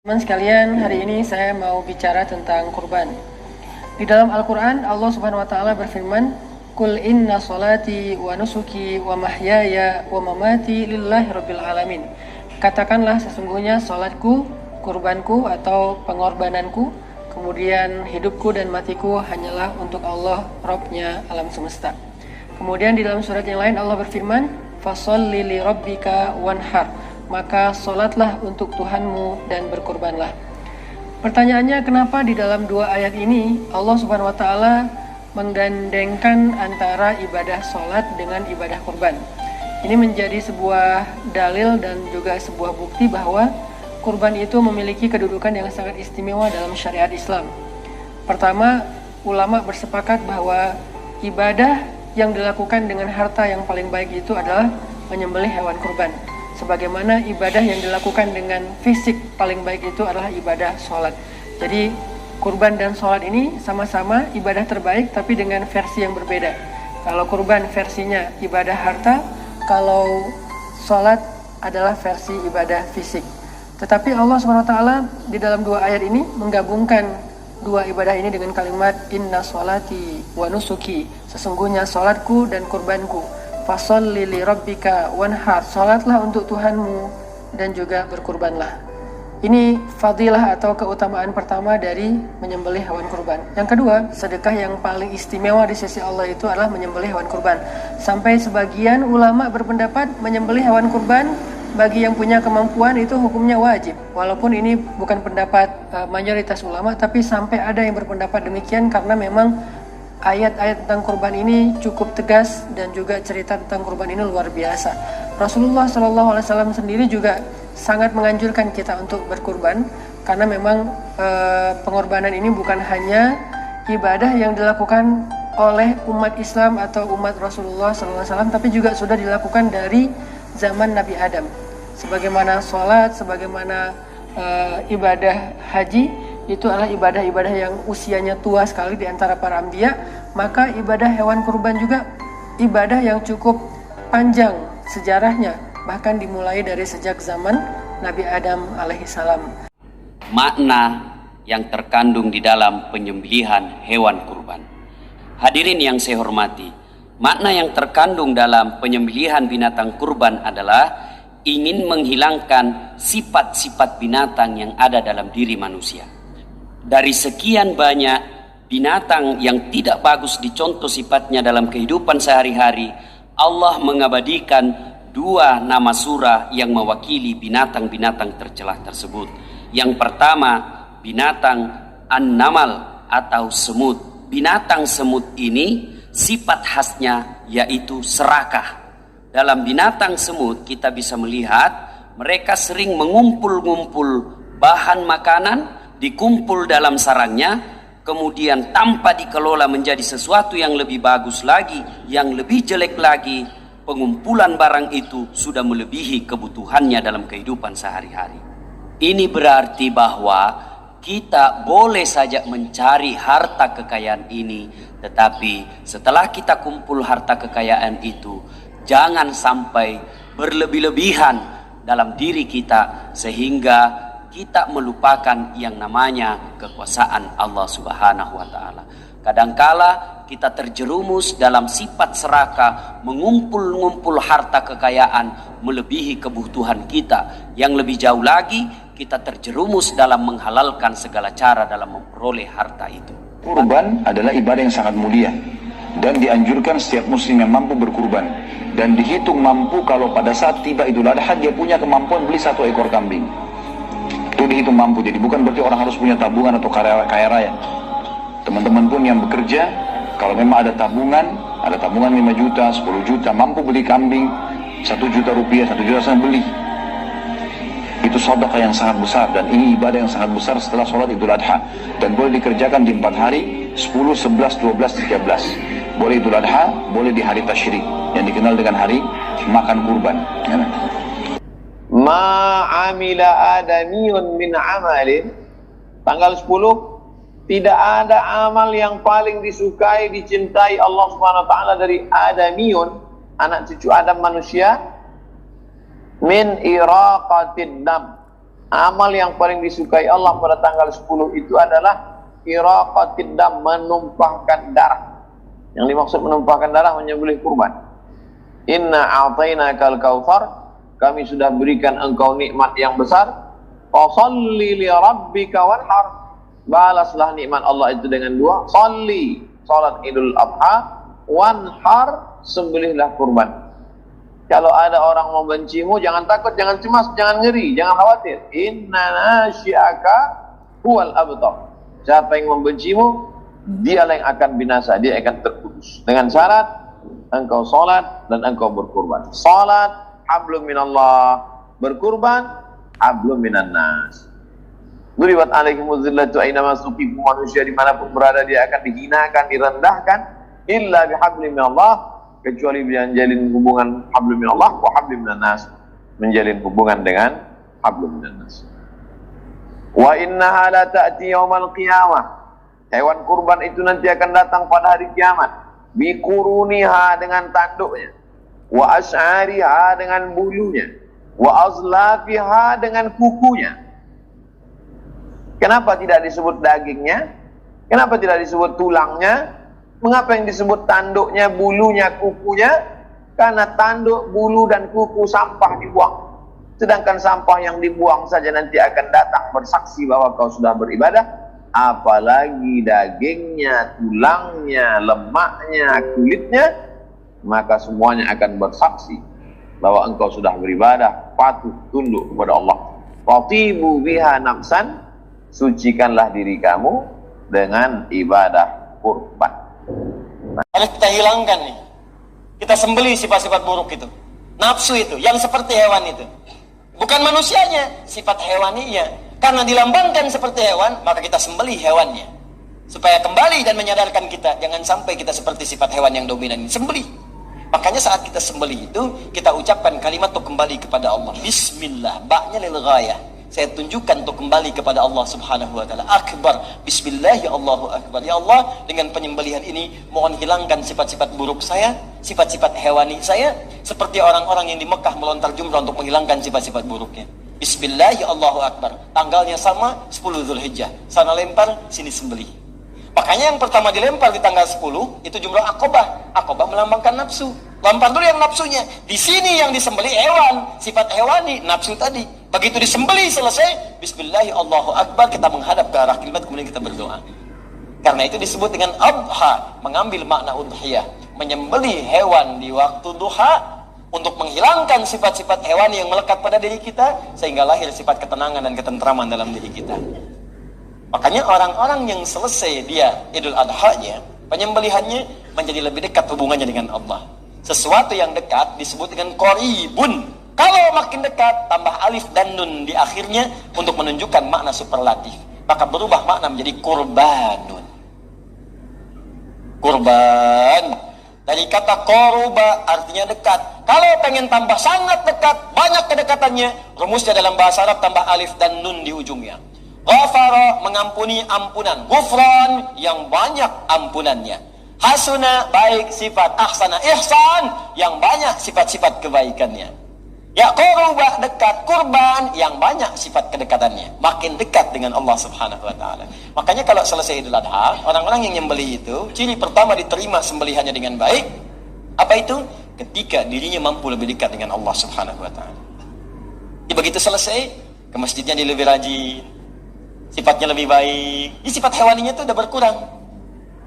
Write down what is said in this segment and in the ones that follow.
Teman sekalian, hari ini saya mau bicara tentang kurban. Di dalam Al-Quran, Allah Subhanahu wa Ta'ala berfirman, "Qul inna salati wa nusuki wa mahyaya wa mamati lillahi rabbil alamin." Katakanlah, sesungguhnya salatku, kurbanku atau pengorbananku, kemudian hidupku dan matiku hanyalah untuk Allah, Rabbnya alam semesta. Kemudian di dalam surat yang lain Allah berfirman, "Fasholli li rabbika wanhar." Maka solatlah untuk Tuhanmu dan berkurbanlah. Pertanyaannya, kenapa di dalam dua ayat ini Allah Subhanahu wa Ta'ala menggandengkan antara ibadah solat dengan ibadah kurban? Ini menjadi sebuah dalil dan juga sebuah bukti bahwa kurban itu memiliki kedudukan yang sangat istimewa dalam syariat Islam. Pertama, ulama bersepakat bahwa ibadah yang dilakukan dengan harta yang paling baik itu adalah menyembelih hewan kurban. Sebagaimana ibadah yang dilakukan dengan fisik paling baik itu adalah ibadah sholat. Jadi kurban dan sholat ini sama-sama ibadah terbaik tapi dengan versi yang berbeda. Kalau kurban versinya ibadah harta, kalau sholat adalah versi ibadah fisik. Tetapi Allah SWT di dalam dua ayat ini menggabungkan dua ibadah ini dengan kalimat inna sholati wa nusuki, sesungguhnya sholatku dan kurbanku. Fasholli li rabbika wanhar, salatlah untuk Tuhanmu dan juga berkurbanlah. Ini fadilah atau keutamaan pertama dari menyembelih hewan kurban. Yang kedua, sedekah yang paling istimewa di sisi Allah itu adalah menyembelih hewan kurban. Sampai sebagian ulama berpendapat menyembelih hewan kurban bagi yang punya kemampuan itu hukumnya wajib. Walaupun ini bukan pendapat mayoritas ulama, tapi sampai ada yang berpendapat demikian karena memang ayat-ayat tentang kurban ini cukup tegas dan juga cerita tentang kurban ini luar biasa. Rasulullah SAW sendiri juga sangat menganjurkan kita untuk berkurban karena memang pengorbanan ini bukan hanya ibadah yang dilakukan oleh umat Islam atau umat Rasulullah SAW, tapi juga sudah dilakukan dari zaman Nabi Adam. Sebagaimana sholat, sebagaimana ibadah haji, itu adalah ibadah-ibadah yang usianya tua sekali di antara para anbiya, maka ibadah hewan kurban juga ibadah yang cukup panjang sejarahnya, bahkan dimulai dari sejak zaman Nabi Adam alaihissalam. Makna yang terkandung di dalam penyembelihan hewan kurban. Hadirin yang saya hormati, makna yang terkandung dalam penyembelihan binatang kurban adalah ingin menghilangkan sifat-sifat binatang yang ada dalam diri manusia. Dari sekian banyak binatang yang tidak bagus dicontoh sifatnya dalam kehidupan sehari-hari, Allah mengabadikan dua nama surah yang mewakili binatang-binatang tercelah tersebut. Yang pertama, binatang an-namal atau semut. Binatang semut ini sifat khasnya yaitu serakah. Dalam binatang semut kita bisa melihat mereka sering mengumpul-ngumpul bahan makanan, dikumpul dalam sarangnya, kemudian tanpa dikelola menjadi sesuatu yang lebih bagus lagi, yang lebih jelek lagi, pengumpulan barang itu sudah melebihi kebutuhannya dalam kehidupan sehari-hari. Ini berarti bahwa kita boleh saja mencari harta kekayaan ini, tetapi setelah kita kumpul harta kekayaan itu, jangan sampai berlebih-lebihan dalam diri kita sehingga kita melupakan yang namanya kekuasaan Allah Subhanahu wa Ta'ala. Kadangkala kita terjerumus dalam sifat serakah, mengumpul-ngumpul harta kekayaan melebihi kebutuhan kita. Yang lebih jauh lagi, kita terjerumus dalam menghalalkan segala cara dalam memperoleh harta itu. Kurban adalah ibadah yang sangat mulia dan dianjurkan setiap muslim yang mampu berkurban, dan dihitung mampu kalau pada saat tiba Idul Adha dia punya kemampuan beli 1 ekor kambing. Itu dihitung mampu, jadi bukan berarti orang harus punya tabungan atau kaya raya. Teman-teman pun yang bekerja, kalau memang ada tabungan 5 juta, 10 juta, mampu beli kambing 1 juta rupiah, 1 juta saya beli. Itu sedekah yang sangat besar, dan ini ibadah yang sangat besar setelah sholat Idul Adha, dan boleh dikerjakan di 4 hari, 10, 11, 12, 13. Boleh Idul Adha, boleh di hari Tasyrik yang dikenal dengan hari makan kurban. Ma'amila adamiyun min amalin, tanggal 10, tidak ada amal yang paling disukai, dicintai Allah Subhanahu wa Ta'ala dari adamiyun, anak cucu Adam manusia, min iraqatid dam, Amal yang paling disukai Allah pada tanggal 10 itu adalah iraqatid dam, menumpahkan darah. Yang dimaksud menumpahkan darah menyembelih kurban. Inna a'tainakal kautsar, kami sudah berikan engkau nikmat yang besar. Fasholli li rabbika wanhar, balaslah nikmat Allah itu dengan dua. Sholli, salat Idul Adha, wanhar, sembelihlah kurban. Kalau ada orang membencimu, jangan takut, jangan cemas, jangan ngeri, jangan khawatir. Inna nasyi'aka huwal abtar. Siapa yang membencimu, dialah yang akan binasa, dia akan terputus. Dengan syarat engkau salat dan engkau berkurban. Salat hablum minallah, berkurban hablum minan nas. Duribat alaihimuz zillatu aina masuqifu, manusia dimanapun berada dia akan dihinakan, direndahkan, illa bihablum minallah, kecuali menjalin hubungan hablum minallah wa hablum minan nas, menjalin hubungan dengan hablum minan nas. Wa innaha la ta'ti yaumal qiyamah, hewan kurban itu nanti akan datang pada hari kiamat. Bikuruniha, dengan tanduknya, wa ash'ariha, dengan bulunya, wa azlafiha, dengan kukunya. Kenapa tidak disebut dagingnya? Kenapa tidak disebut tulangnya? Mengapa yang disebut tanduknya, bulunya, kukunya? Karena tanduk, bulu, dan kuku sampah dibuang. Sedangkan sampah yang dibuang saja nanti akan datang bersaksi bahwa kau sudah beribadah. Apalagi dagingnya, tulangnya, lemaknya, kulitnya, maka semuanya akan bersaksi bahwa engkau sudah beribadah, patuh, tunduk kepada Allah. Fatibu biha nafsan, sucikanlah diri kamu dengan ibadah kurban. Harus kita hilangkan nih. Kita sembelih sifat-sifat buruk itu. Nafsu itu, yang seperti hewan itu. Bukan manusianya, sifat hewaninya. Karena dilambangkan seperti hewan, maka kita sembelih hewannya. Supaya kembali dan menyadarkan kita, jangan sampai kita seperti sifat hewan yang dominan. Sembelih. Makanya saat kita sembelih itu, kita ucapkan kalimat untuk kembali kepada Allah. Bismillah, ba'nya lil ghayah. Saya tunjukkan untuk kembali kepada Allah Subhanahu wa taala. Akbar, bismillah, ya Allahu akbar. Ya Allah, dengan penyembelihan ini mohon hilangkan sifat-sifat buruk saya, sifat-sifat hewani saya, seperti orang-orang yang di Mekah melontar jumrah untuk menghilangkan sifat-sifat buruknya. Bismillah, ya Allahu akbar. Tanggalnya sama, 10 Zulhijjah. Sana lempar, sini sembelih. Makanya yang pertama dilempar di tanggal 10 itu jumrah Aqabah. Aqabah melambangkan nafsu. Lempar dulu yang nafsunya. Di sini yang disembelih hewan, sifat hewani, nafsu tadi. Begitu disembelih selesai, bismillah, Allahu akbar, kita menghadap ke arah kiblat, kemudian kita berdoa. Karena itu disebut dengan adha, mengambil makna udhiyah, menyembelih hewan di waktu duha untuk menghilangkan sifat-sifat hewani yang melekat pada diri kita, sehingga lahir sifat ketenangan dan ketentraman dalam diri kita. Makanya orang-orang yang selesai dia Idul Adha-nya, penyembelihannya menjadi lebih dekat hubungannya dengan Allah. Sesuatu yang dekat disebut dengan qaribun. Kalau makin dekat, tambah alif dan nun di akhirnya untuk menunjukkan makna superlatif. Maka berubah makna menjadi kurbanun. Kurban. Dari kata koruba artinya dekat. Kalau pengen tambah sangat dekat, banyak kedekatannya, rumusnya dalam bahasa Arab tambah alif dan nun di ujungnya. Ghafara, mengampuni, ampunan. Ghufran, yang banyak ampunannya. Hasuna, baik sifat. Ahsana, ihsan, yang banyak sifat-sifat kebaikannya. Ya qurba, dekat. Kurban, yang banyak sifat kedekatannya. Makin dekat dengan Allah Subhanahu wa ta'ala. Makanya kalau selesai Idul Adha, orang-orang yang nyembelih itu, ciri pertama diterima sembelihannya dengan baik. Apa itu? Ketika dirinya mampu lebih dekat dengan Allah Subhanahu wa ta'ala. Jadi begitu selesai, ke masjidnya dia lebih rajin, sifatnya lebih baik. Jadi sifat hewaninya itu udah berkurang.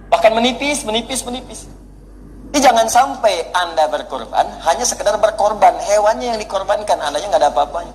Bahkan menipis. Jadi jangan sampai Anda berkorban hanya sekedar berkorban, hewannya yang dikorbankan, Andanya nggak ada apa-apanya.